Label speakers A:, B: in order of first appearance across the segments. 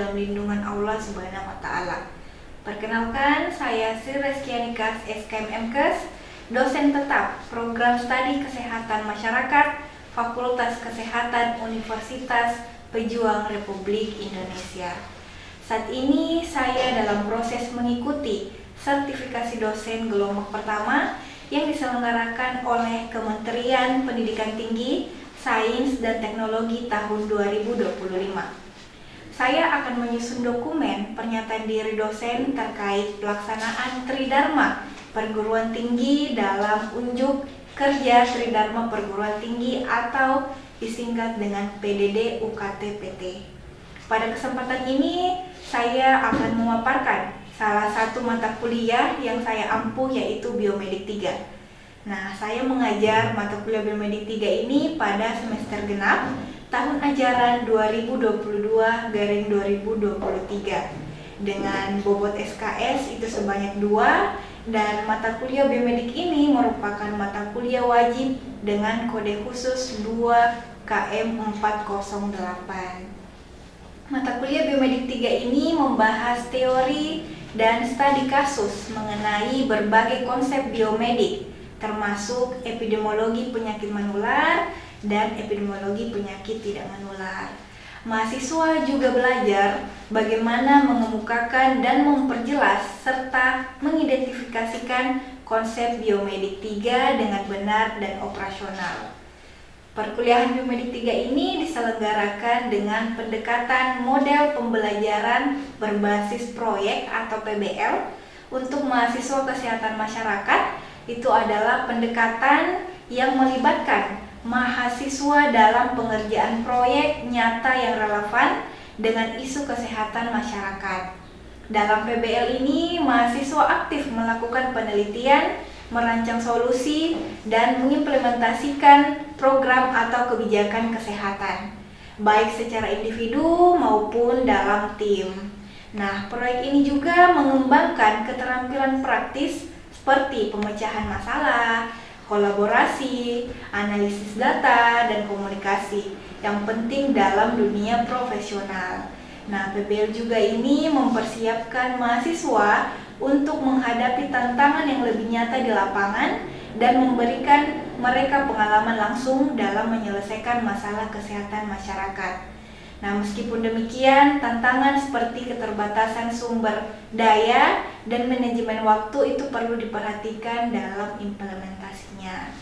A: dalam lindungan Allah Subhanahu wa Ta'ala. Perkenalkan, saya Sri Reskianikas SKMMKes, dosen tetap Program Studi Kesehatan Masyarakat, Fakultas Kesehatan Universitas Pejuang Republik Indonesia. Saat ini saya dalam proses mengikuti sertifikasi dosen gelombang pertama yang diselenggarakan oleh Kementerian Pendidikan Tinggi, Sains dan Teknologi tahun 2025. Saya akan menyusun dokumen pernyataan diri dosen terkait pelaksanaan Tridharma Perguruan Tinggi dalam unjuk kerja Tridharma Perguruan Tinggi atau disingkat dengan PDD UKT-PT. Pada kesempatan ini saya akan memaparkan salah satu mata kuliah yang saya ampuh, yaitu Biomedik 3. Nah, saya mengajar mata kuliah Biomedik 3 ini pada semester genap tahun ajaran 2022-2023 dengan bobot SKS itu sebanyak 2, dan mata kuliah Biomedik ini merupakan mata kuliah wajib dengan kode khusus 2KM408. Mata kuliah Biomedik 3 ini membahas teori dan studi kasus mengenai berbagai konsep biomedik, termasuk epidemiologi penyakit menular dan epidemiologi penyakit tidak menular. Mahasiswa juga belajar bagaimana mengemukakan dan memperjelas serta mengidentifikasikan konsep Biomedik 3 dengan benar dan operasional. Perkuliahan Biomedik 3 ini diselenggarakan dengan pendekatan model pembelajaran berbasis proyek atau PBL untuk mahasiswa kesehatan masyarakat. Itu adalah pendekatan yang melibatkan mahasiswa dalam pengerjaan proyek nyata yang relevan dengan isu kesehatan masyarakat. Dalam PBL ini, mahasiswa aktif melakukan penelitian, merancang solusi, dan mengimplementasikan program atau kebijakan kesehatan, baik secara individu maupun dalam tim. Nah, proyek ini juga mengembangkan keterampilan praktis seperti pemecahan masalah, kolaborasi, analisis data, dan komunikasi yang penting dalam dunia profesional. Nah, PBL juga ini mempersiapkan mahasiswa untuk menghadapi tantangan yang lebih nyata di lapangan dan memberikan mereka pengalaman langsung dalam menyelesaikan masalah kesehatan masyarakat. Nah, meskipun demikian, tantangan seperti keterbatasan sumber daya dan manajemen waktu itu perlu diperhatikan dalam implementasinya.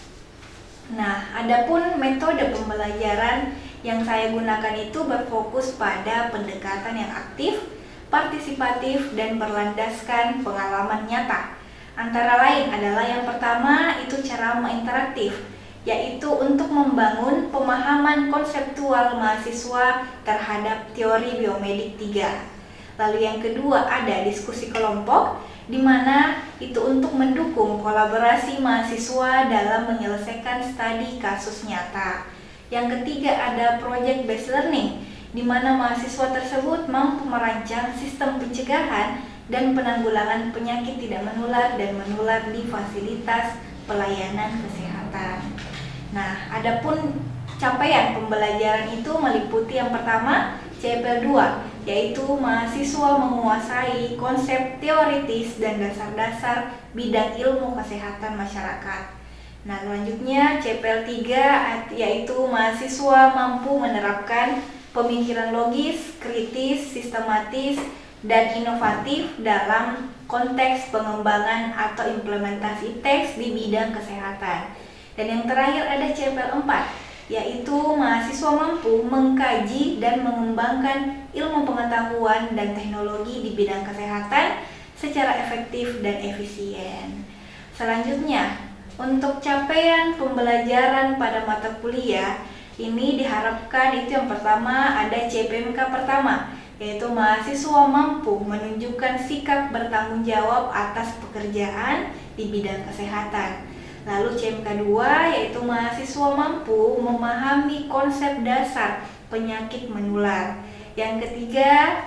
A: Nah, adapun metode pembelajaran yang saya gunakan itu berfokus pada pendekatan yang aktif, partisipatif, dan berlandaskan pengalaman nyata. Antara lain adalah yang pertama itu ceramah interaktif, yaitu untuk membangun pemahaman konseptual mahasiswa terhadap teori Biomedik 3. Lalu yang kedua ada diskusi kelompok, di mana itu untuk mendukung kolaborasi mahasiswa dalam menyelesaikan studi kasus nyata. Yang ketiga ada project based learning, di mana mahasiswa tersebut mampu merancang sistem pencegahan dan penanggulangan penyakit tidak menular dan menular di fasilitas pelayanan kesehatan. Nah, adapun capaian pembelajaran itu meliputi yang pertama, CPL 2, yaitu mahasiswa menguasai konsep teoritis dan dasar-dasar bidang ilmu kesehatan masyarakat. Nah, selanjutnya CPL 3, yaitu mahasiswa mampu menerapkan pemikiran logis, kritis, sistematis, dan inovatif dalam konteks pengembangan atau implementasi teks di bidang kesehatan. Dan yang terakhir ada CPL 4, yaitu mahasiswa mampu mengkaji dan mengembangkan ilmu pengetahuan dan teknologi di bidang kesehatan secara efektif dan efisien. Selanjutnya, untuk capaian pembelajaran pada mata kuliah, ini diharapkan itu yang pertama ada CPMK pertama, yaitu mahasiswa mampu menunjukkan sikap bertanggung jawab atas pekerjaan di bidang kesehatan. Lalu CMK 2 yaitu mahasiswa mampu memahami konsep dasar penyakit menular. Yang ketiga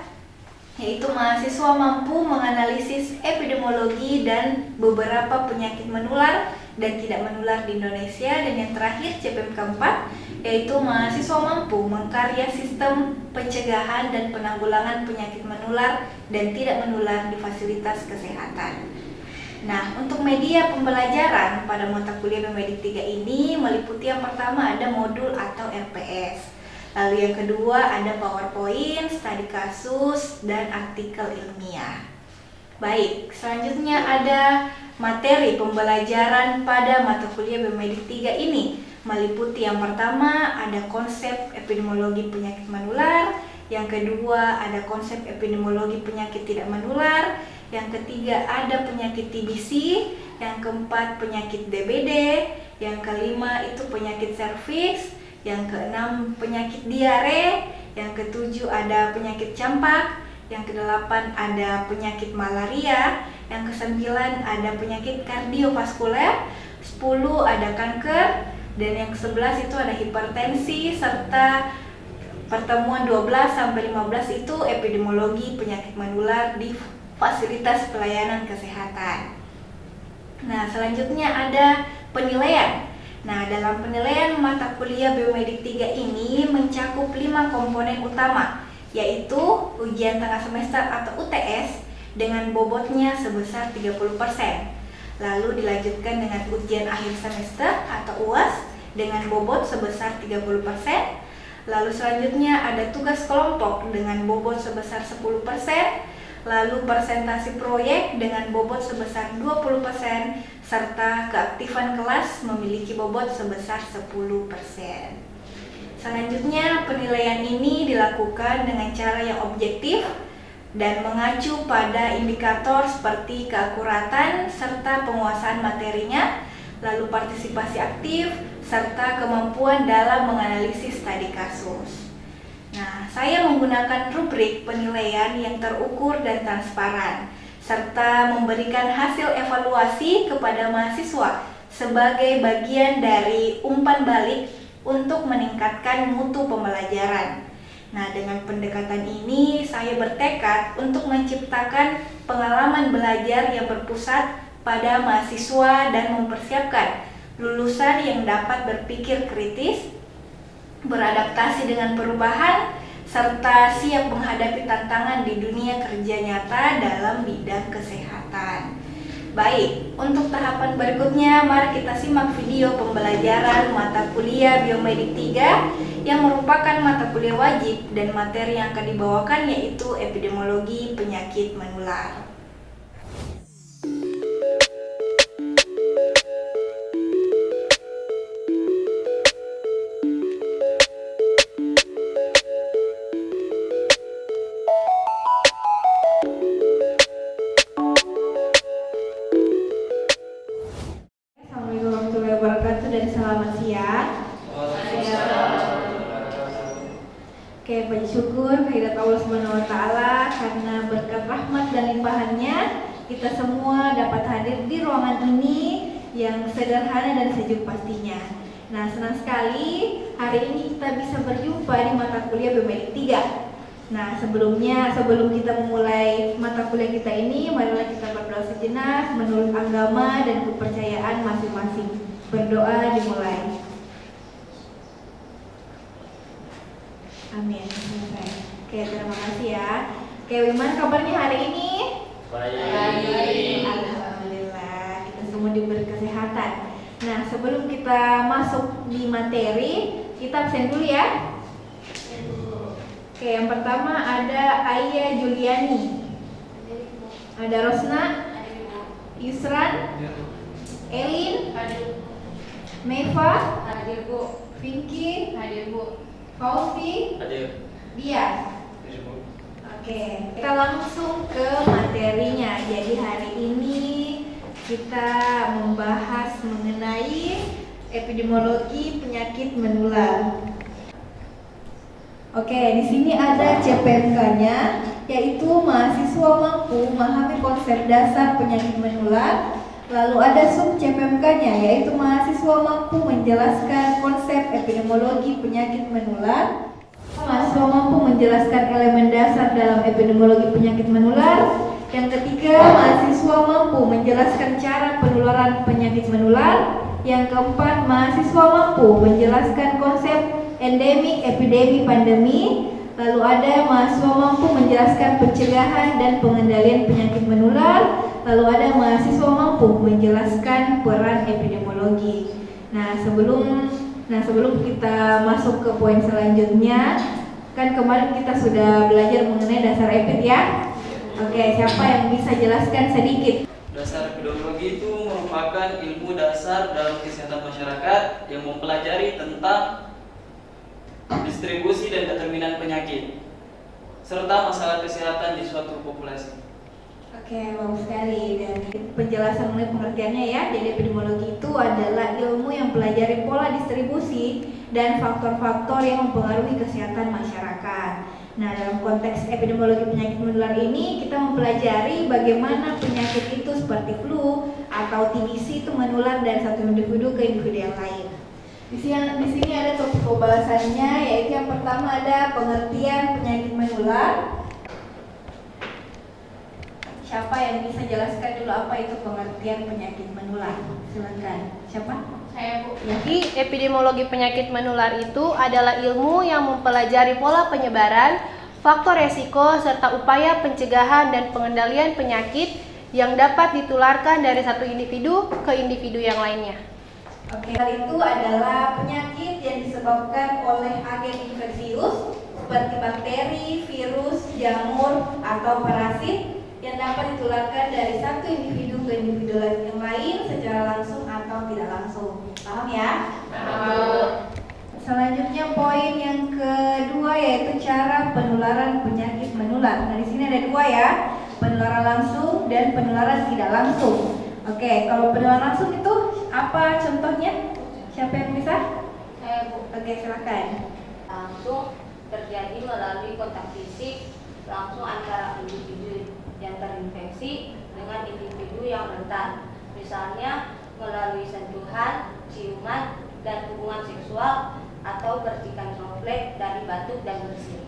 A: yaitu mahasiswa mampu menganalisis epidemiologi dan beberapa penyakit menular dan tidak menular di Indonesia. Dan yang terakhir CPM keempat, yaitu mahasiswa mampu mengkarya sistem pencegahan dan penanggulangan penyakit menular dan tidak menular di fasilitas kesehatan. Nah, untuk media pembelajaran pada mata kuliah Biomedik 3 ini meliputi yang pertama ada modul atau RPS. Lalu yang kedua ada PowerPoint, studi kasus, dan artikel ilmiah. Baik, selanjutnya ada materi pembelajaran pada mata kuliah Biomedik 3 ini. Meliputi yang pertama ada konsep epidemiologi penyakit menular, yang kedua ada konsep epidemiologi penyakit tidak menular, yang ketiga ada penyakit TBC, yang keempat penyakit DBD, yang kelima itu penyakit serviks, yang keenam penyakit diare, yang ketujuh ada penyakit campak, yang kedelapan ada penyakit malaria, yang kesembilan ada penyakit kardiovaskuler, 10 ada kanker, dan yang ke-11 itu ada hipertensi, serta pertemuan 12 sampai 15 itu epidemiologi penyakit menular di fasilitas pelayanan kesehatan. Nah, selanjutnya ada penilaian. Nah, dalam penilaian mata kuliah Biomedik 3 ini mencakup 5 komponen utama, yaitu ujian tengah semester atau UTS dengan bobotnya sebesar 30%. Lalu dilanjutkan dengan ujian akhir semester atau UAS dengan bobot sebesar 30%. Lalu selanjutnya ada tugas kelompok dengan bobot sebesar 10%. Lalu presentasi proyek dengan bobot sebesar 20%, serta keaktifan kelas memiliki bobot sebesar 10%. Selanjutnya, penilaian ini dilakukan dengan cara yang objektif dan mengacu pada indikator seperti keakuratan serta penguasaan materinya, lalu partisipasi aktif, serta kemampuan dalam menganalisis studi kasus. Nah, saya menggunakan rubrik penilaian yang terukur dan transparan, serta memberikan hasil evaluasi kepada mahasiswa sebagai bagian dari umpan balik untuk meningkatkan mutu pembelajaran. Nah, dengan pendekatan ini saya bertekad untuk menciptakan pengalaman belajar yang berpusat pada mahasiswa dan mempersiapkan lulusan yang dapat berpikir kritis, beradaptasi dengan perubahan, serta siap menghadapi tantangan di dunia kerja nyata dalam bidang kesehatan. Baik, untuk tahapan berikutnya mari kita simak video pembelajaran mata kuliah Biomedik 3 yang merupakan mata kuliah wajib dan materi yang akan dibawakan yaitu epidemiologi penyakit menular. Dan selamat siang. Oke, puji syukur kehadirat Allah Subhanahu wa taala karena berkat rahmat dan limpahannya kita semua dapat hadir di ruangan ini yang sederhana dan sejuk pastinya. Nah, senang sekali hari ini kita bisa berjumpa di mata kuliah Biomedik 3. Nah, sebelum kita memulai mata kuliah kita ini, marilah kita berdoa sejenak menurut agama dan kepercayaan masing-masing. Berdoa dimulai. Amin. Selesai. Oke, terima kasih ya. Oke, Wiman, kabarnya hari ini? Baik. Alhamdulillah, kita semua diberi kesehatan. Nah, sebelum kita masuk di materi, kita absen dulu ya. Oke, yang pertama ada Aya Juliani, ada Rosna, Yusran, Elin, Meva, hadir Bu. Vinky, hadir Bu. Fauzi, hadir. Dias, hadir Bu. Oke, kita langsung ke materinya. Jadi hari ini kita membahas mengenai epidemiologi penyakit menular. Oke, di sini ada CPMK-nya, yaitu mahasiswa mampu memahami konsep dasar penyakit menular. Lalu ada sub CPMK-nya, yaitu mahasiswa mampu menjelaskan konsep epidemiologi penyakit menular. Mahasiswa mampu menjelaskan elemen dasar dalam epidemiologi penyakit menular. Yang ketiga, mahasiswa mampu menjelaskan cara penularan penyakit menular. Yang keempat, mahasiswa mampu menjelaskan konsep endemik, epidemi, pandemi. Lalu ada mahasiswa mampu menjelaskan pencegahan dan pengendalian penyakit menular. Lalu ada mahasiswa mampu menjelaskan peran epidemiologi. Nah, sebelum kita masuk ke poin selanjutnya, kan kemarin kita sudah belajar mengenai dasar epid ya. Oke, siapa yang bisa jelaskan sedikit?
B: Dasar epidemiologi itu merupakan ilmu dasar dalam kesehatan masyarakat yang mempelajari tentang distribusi dan determinan penyakit serta masalah kesehatan di suatu populasi.
A: Oke, bagus sekali. Dan penjelasan mengenai pengertiannya ya. Jadi epidemiologi itu adalah ilmu yang pelajari pola distribusi dan faktor-faktor yang mempengaruhi kesehatan masyarakat. Nah, dalam konteks epidemiologi penyakit menular ini kita mempelajari bagaimana penyakit itu seperti flu atau TBC itu menular dari satu individu ke individu yang lain. Di sini ada topik pembahasannya, yaitu yang pertama ada pengertian penyakit menular. Siapa yang bisa jelaskan dulu apa itu pengertian penyakit menular? Silakan. Siapa?
C: Saya, Bu. Jadi epidemiologi penyakit menular itu adalah ilmu yang mempelajari pola penyebaran, faktor resiko, serta upaya pencegahan dan pengendalian penyakit yang dapat ditularkan dari satu individu ke individu yang lainnya.
A: Oke, hal itu adalah penyakit yang disebabkan oleh agen infeksius seperti bakteri, virus, jamur, atau parasit yang dapat ditularkan dari satu individu ke individu yang lain secara langsung atau tidak langsung. Paham ya?
C: Paham.
A: Selanjutnya poin yang kedua yaitu cara penularan penyakit menular. Nah, di sini ada dua ya, penularan langsung dan penularan tidak langsung. Oke, kalau penularan langsung itu apa contohnya? Siapa yang bisa?
C: Saya, Bu.
A: Oke, silakan.
D: Langsung terjadi melalui kontak fisik langsung antara individu yang terinfeksi dengan individu yang rentan, misalnya melalui sentuhan, ciuman, dan hubungan seksual atau percikan droplet dari batuk dan bersin.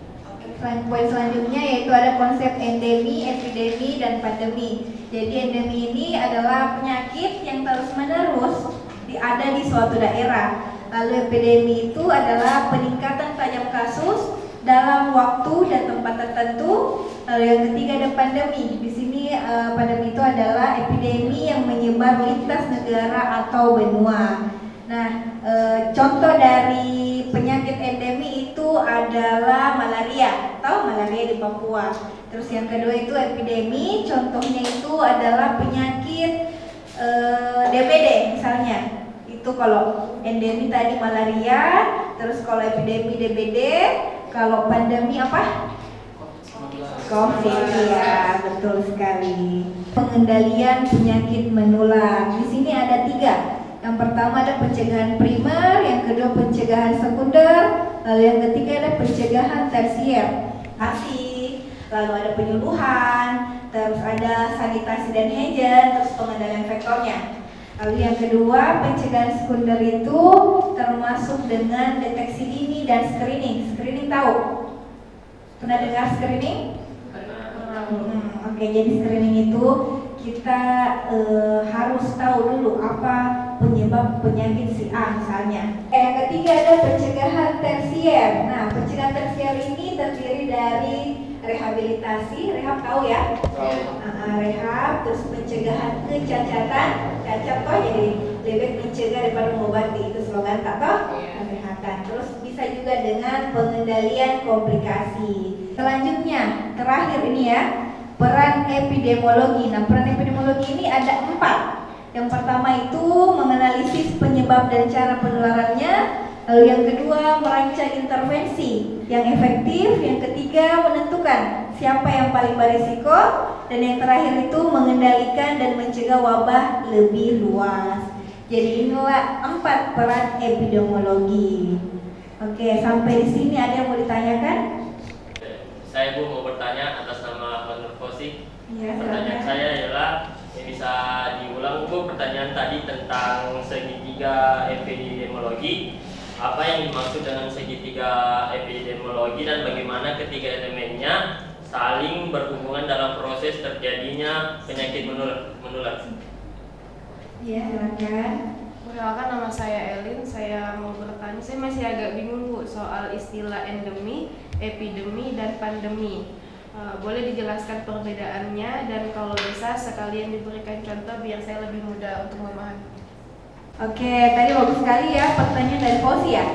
A: Poin selanjutnya yaitu ada konsep endemi, epidemi, dan pandemi. Jadi endemi ini adalah penyakit yang terus-menerus ada di suatu daerah. Lalu epidemi itu adalah peningkatan tajam kasus dalam waktu dan tempat tertentu. Lalu yang ketiga ada pandemi. Di sini pandemi itu adalah epidemi yang menyebar lintas negara atau benua. Nah, contoh dari penyakit endemi itu adalah malaria. Tahu malaria di Papua. Terus yang kedua itu epidemi. Contohnya itu adalah penyakit DBD misalnya. Itu kalau endemi tadi malaria. Terus kalau epidemi DBD. Kalau pandemi apa? COVID, ya, betul sekali. Pengendalian penyakit menular. Di sini ada 3. Yang pertama ada pencegahan primer, yang kedua pencegahan sekunder, lalu yang ketiga ada pencegahan tersier. Lalu ada penyuluhan, terus ada sanitasi dan hygiene, terus pengendalian vektornya. Lalu yang kedua pencegahan sekunder itu termasuk dengan deteksi dini dan screening. Screening tahu? Pernah dengar screening? Oke, jadi screening itu kita harus tahu dulu apa penyebab penyakit si A misalnya. Yang ketiga ada pencegahan tersier. Nah, pencegahan tersier ini terdiri dari rehabilitasi, rehab tahu ya? Rehab, terus pencegahan kecacatan, cacat toh jadi lebih mencegah daripada mengobati, itu slogan tak toh? Kesehatan. Terus bisa juga dengan pengendalian komplikasi. Selanjutnya, terakhir ini ya, peran epidemiologi. Nah, peran epidemiologi ini ada 4. Yang pertama itu menganalisis penyebab dan cara penularannya. Lalu yang kedua merancang intervensi yang efektif. Yang ketiga menentukan siapa yang paling berisiko. Dan yang terakhir itu mengendalikan dan mencegah wabah lebih luas. Jadi inilah 4 peran epidemiologi. Oke, sampai di sini ada yang mau ditanyakan?
E: Saya Bu mau bertanya atas nama Pak Nur Fosik.
A: Ya,
E: Pertanyaan saya adalah bisa diulang Bu pertanyaan tadi tentang segitiga epidemiologi. Apa yang dimaksud dengan segitiga epidemiologi dan bagaimana ketiga elemennya saling berhubungan dalam proses proses terjadinya penyakit menular.
A: Ya, silakan.
C: Perkenalkan, nama saya Elin. Saya mau bertanya, saya masih agak bingung Bu soal istilah endemi, epidemi, dan pandemi. Boleh dijelaskan perbedaannya dan kalau bisa sekalian diberikan contoh biar saya lebih mudah untuk memahami.
A: Oke, tadi bagus sekali ya pertanyaan dari Fauzi ya.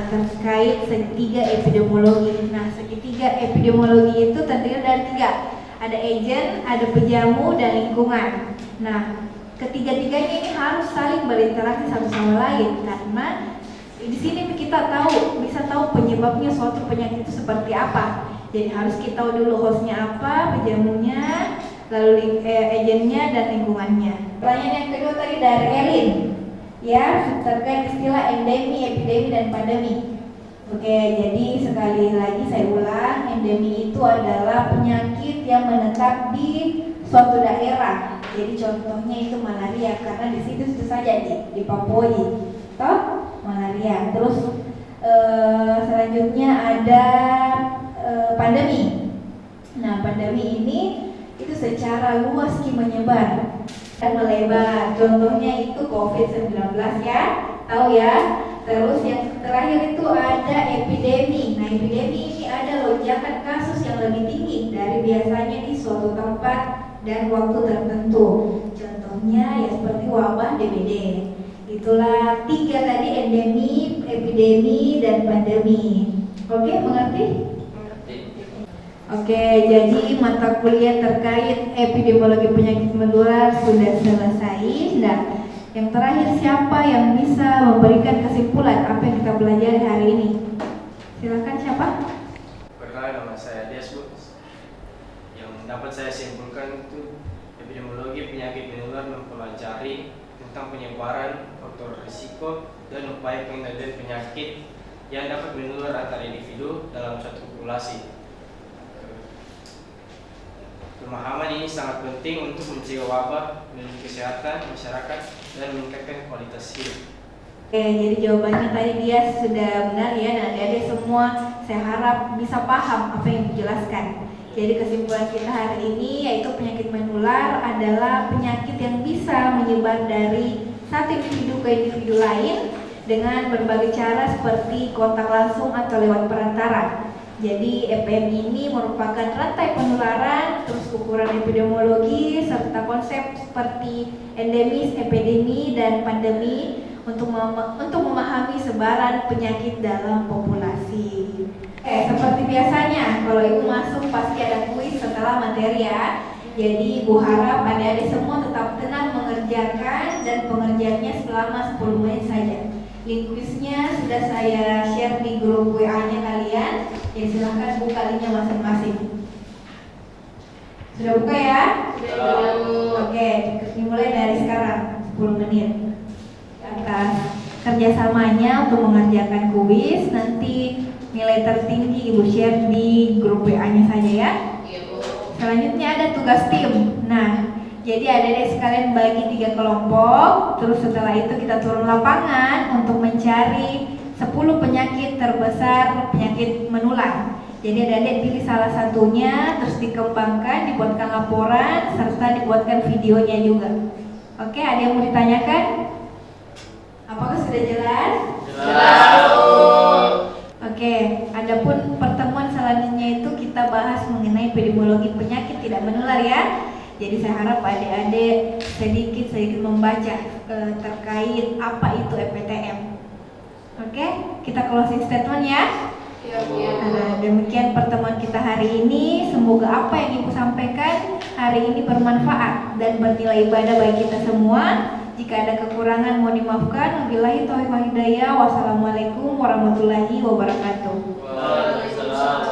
A: Terkait segitiga epidemiologi. Nah, segitiga epidemiologi itu terdiri dari 3. Ada agent, ada penjamu, dan lingkungan. Nah, ketiga-tiganya ini harus saling berinteraksi satu sama lain karena di sini kita bisa tahu penyebabnya suatu penyakit itu seperti apa. Jadi harus kita tahu dulu hostnya apa, penjamunya, lalu agennya dan lingkungannya. Pertanyaan yang kedua tadi dari Elin, ya, terkait istilah endemi, epidemi, dan pandemi. Oke, jadi sekali lagi saya ulang, endemi itu adalah penyakit yang menetap di suatu daerah. Jadi contohnya itu malaria karena di situ saja di Papua, toh malaria. Terus selanjutnya ada pandemi. Nah, pandemi ini itu secara luas menyebar dan melebar. Contohnya itu COVID-19 ya, tahu ya. Terus yang terakhir itu ada epidemi. Nah, epidemi ini ada lonjakan kasus yang lebih tinggi dari biasanya di suatu tempat dan waktu tertentu. Contohnya ya seperti wabah DBD. Itulah 3 tadi, endemi, epidemi, dan pandemi. Oke, mengerti? Oke, jadi mata kuliah terkait epidemiologi penyakit menular sudah selesai. Nah, yang terakhir siapa yang bisa memberikan kesimpulan apa yang kita pelajari hari ini? Silakan, siapa?
F: Perkenalkan, nama saya Dias Bu. Yang dapat saya simpulkan itu epidemiologi penyakit menular mempelajari tentang penyebaran, faktor risiko, dan upaya pengendalian penyakit yang dapat menular antar individu dalam suatu populasi. Pemahaman ini sangat penting untuk mencegah wabah, melindungi kesehatan masyarakat, dan meningkatkan kualitas hidup.
A: Oke, jadi jawabannya tadi dia sudah benar ya, dan adik-adik semua saya harap bisa paham apa yang dijelaskan. Jadi kesimpulan kita hari ini yaitu penyakit menular adalah penyakit yang bisa menyebar dari satu individu ke individu lain dengan berbagai cara seperti kontak langsung atau lewat perantara. Jadi EPM ini merupakan rantai penularan, terus ukuran epidemiologi, serta konsep seperti endemis, epidemi, dan pandemi untuk memahami sebaran penyakit dalam populasi. Seperti biasanya, kalau Ibu masuk pasti ada kuis setelah materi ya. Jadi Ibu harap adik-adik semua tetap tenang mengerjakan dan pengerjaannya selama 10 menit saja. Link kuisnya sudah saya share di grup WA-nya kalian. Ya, silahkan buka linknya masing-masing. Sudah buka ya?
E: Sudah.
A: Oke, dimulai dari sekarang 10 menit. Atas kerjasamanya untuk mengerjakan kuis, nanti nilai tertinggi Ibu share di grup WA-nya saja ya. Selanjutnya ada tugas tim. Nah, jadi adik-adik sekalian bagi 3 kelompok. Terus setelah itu kita turun lapangan untuk mencari 10 penyakit terbesar penyakit menular. Jadi adik-adik pilih salah satunya, terus dikembangkan, dibuatkan laporan, serta dibuatkan videonya juga. Oke, ada yang mau ditanyakan? Apakah sudah jelas?
E: Jelas.
A: Oke, adapun pertemuan selanjutnya itu kita bahas mengenai epidemiologi penyakit tidak menular ya. Jadi saya harap adik-adik sedikit membaca terkait apa itu EPTM. Oke, kita closing statement ya. Demikian pertemuan kita hari ini. Semoga apa yang Ibu sampaikan hari ini bermanfaat dan bernilai ibadah bagi kita semua. Jika ada kekurangan mohon dimaafkan. Wabillahi taufiq wal hidayah. Wassalamualaikum warahmatullahi wabarakatuh.
E: Waalaikumsalam.